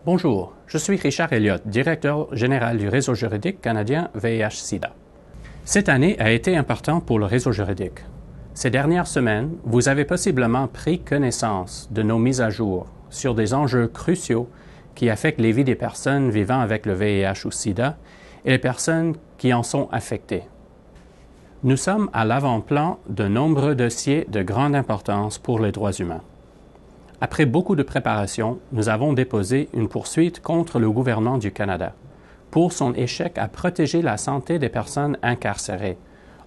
Bonjour, je suis Richard Elliott, directeur général du réseau juridique canadien VIH-Sida. Cette année a été importante pour le réseau juridique. Ces dernières semaines, vous avez possiblement pris connaissance de nos mises à jour sur des enjeux cruciaux qui affectent les vies des personnes vivant avec le VIH ou Sida et les personnes qui en sont affectées. Nous sommes à l'avant-plan de nombreux dossiers de grande importance pour les droits humains. Après beaucoup de préparation, nous avons déposé une poursuite contre le gouvernement du Canada pour son échec à protéger la santé des personnes incarcérées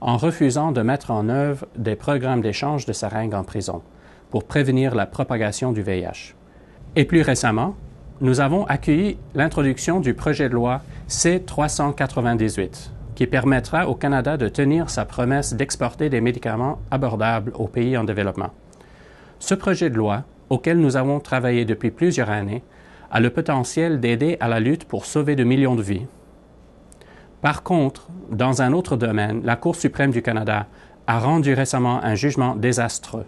en refusant de mettre en œuvre des programmes d'échange de seringues en prison pour prévenir la propagation du VIH. Et plus récemment, nous avons accueilli l'introduction du projet de loi C-398 qui permettra au Canada de tenir sa promesse d'exporter des médicaments abordables aux pays en développement. Ce projet de loi, auquel nous avons travaillé depuis plusieurs années, a le potentiel d'aider à la lutte pour sauver de millions de vies. Par contre, dans un autre domaine, la Cour suprême du Canada a rendu récemment un jugement désastreux.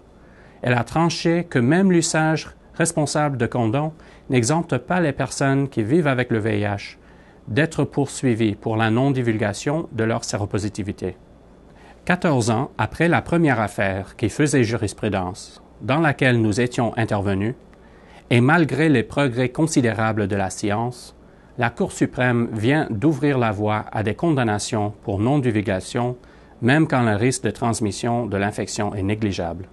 Elle a tranché que même l'usage responsable de condoms n'exempte pas les personnes qui vivent avec le VIH d'être poursuivies pour la non-divulgation de leur séropositivité. 14 ans après la première affaire qui faisait jurisprudence, dans laquelle nous étions intervenus, et malgré les progrès considérables de la science, la Cour suprême vient d'ouvrir la voie à des condamnations pour non-divulgation, même quand le risque de transmission de l'infection est négligeable.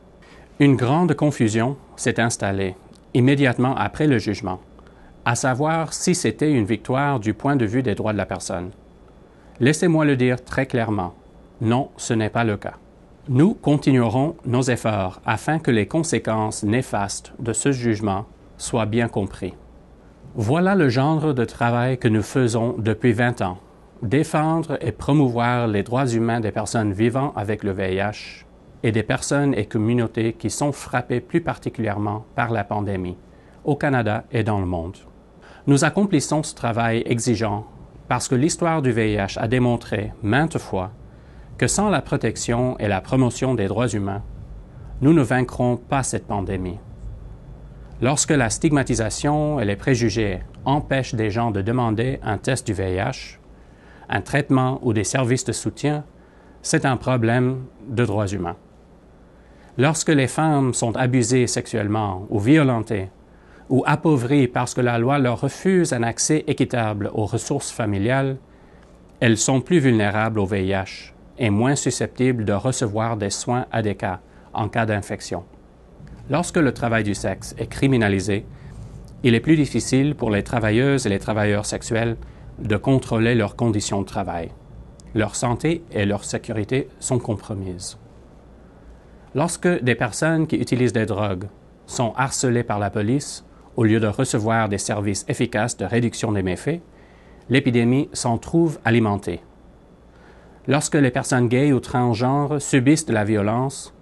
Une grande confusion s'est installée immédiatement après le jugement, à savoir si c'était une victoire du point de vue des droits de la personne. Laissez-moi le dire très clairement, non, ce n'est pas le cas. Nous continuerons nos efforts afin que les conséquences néfastes de ce jugement soient bien comprises. Voilà le genre de travail que nous faisons depuis 20 ans, défendre et promouvoir les droits humains des personnes vivant avec le VIH et des personnes et communautés qui sont frappées plus particulièrement par la pandémie, au Canada et dans le monde. Nous accomplissons ce travail exigeant parce que l'histoire du VIH a démontré maintes fois que sans la protection et la promotion des droits humains, nous ne vaincrons pas cette pandémie. Lorsque la stigmatisation et les préjugés empêchent des gens de demander un test du VIH, un traitement ou des services de soutien, c'est un problème de droits humains. Lorsque les femmes sont abusées sexuellement ou violentées ou appauvries parce que la loi leur refuse un accès équitable aux ressources familiales, elles sont plus vulnérables au VIH et moins susceptibles de recevoir des soins adéquats en cas d'infection. Lorsque le travail du sexe est criminalisé, il est plus difficile pour les travailleuses et les travailleurs sexuels de contrôler leurs conditions de travail. Leur santé et leur sécurité sont compromises. Lorsque des personnes qui utilisent des drogues sont harcelées par la police au lieu de recevoir des services efficaces de réduction des méfaits, l'épidémie s'en trouve alimentée. Lorsque les personnes gays ou transgenres subissent de la violence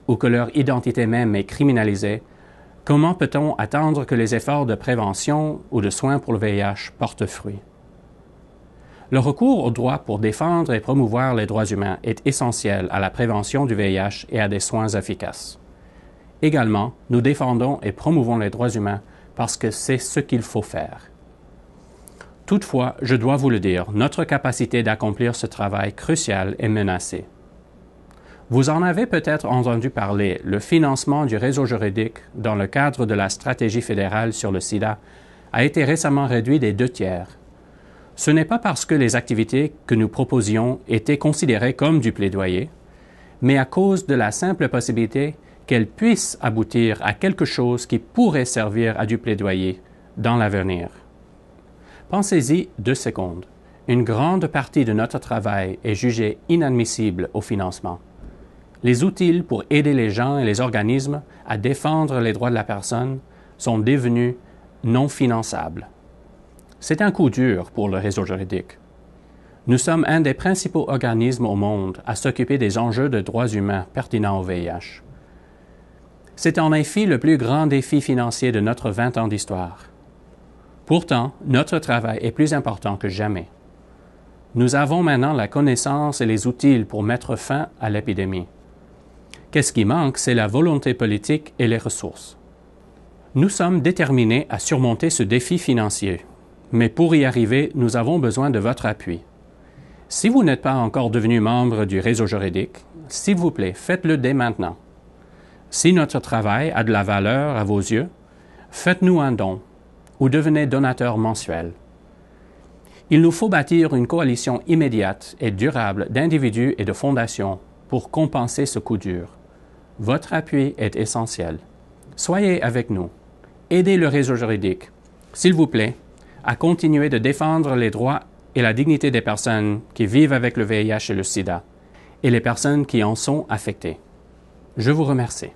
ou que leur identité même est criminalisée, comment peut-on attendre que les efforts de prévention ou de soins pour le VIH portent fruit? Le recours au droit pour défendre et promouvoir les droits humains est essentiel à la prévention du VIH et à des soins efficaces. Également, nous défendons et promouvons les droits humains parce que c'est ce qu'il faut faire. Toutefois, je dois vous le dire, notre capacité d'accomplir ce travail crucial est menacée. Vous en avez peut-être entendu parler, le financement du réseau juridique dans le cadre de la stratégie fédérale sur le sida a été récemment réduit des 2/3. Ce n'est pas parce que les activités que nous proposions étaient considérées comme du plaidoyer, mais à cause de la simple possibilité qu'elles puissent aboutir à quelque chose qui pourrait servir à du plaidoyer dans l'avenir. Pensez-y 2 secondes. Une grande partie de notre travail est jugée inadmissible au financement. Les outils pour aider les gens et les organismes à défendre les droits de la personne sont devenus non finançables. C'est un coup dur pour le réseau juridique. Nous sommes un des principaux organismes au monde à s'occuper des enjeux de droits humains pertinents au VIH. C'est en effet le plus grand défi financier de notre 20 ans d'histoire. Pourtant, notre travail est plus important que jamais. Nous avons maintenant la connaissance et les outils pour mettre fin à l'épidémie. Qu'est-ce qui manque, c'est la volonté politique et les ressources. Nous sommes déterminés à surmonter ce défi financier, mais pour y arriver, nous avons besoin de votre appui. Si vous n'êtes pas encore devenu membre du réseau juridique, s'il vous plaît, faites-le dès maintenant. Si notre travail a de la valeur à vos yeux, faites-nous un don ou devenez donateur mensuel. Il nous faut bâtir une coalition immédiate et durable d'individus et de fondations pour compenser ce coup dur. Votre appui est essentiel. Soyez avec nous. Aidez le réseau juridique, s'il vous plaît, à continuer de défendre les droits et la dignité des personnes qui vivent avec le VIH et le sida et les personnes qui en sont affectées. Je vous remercie.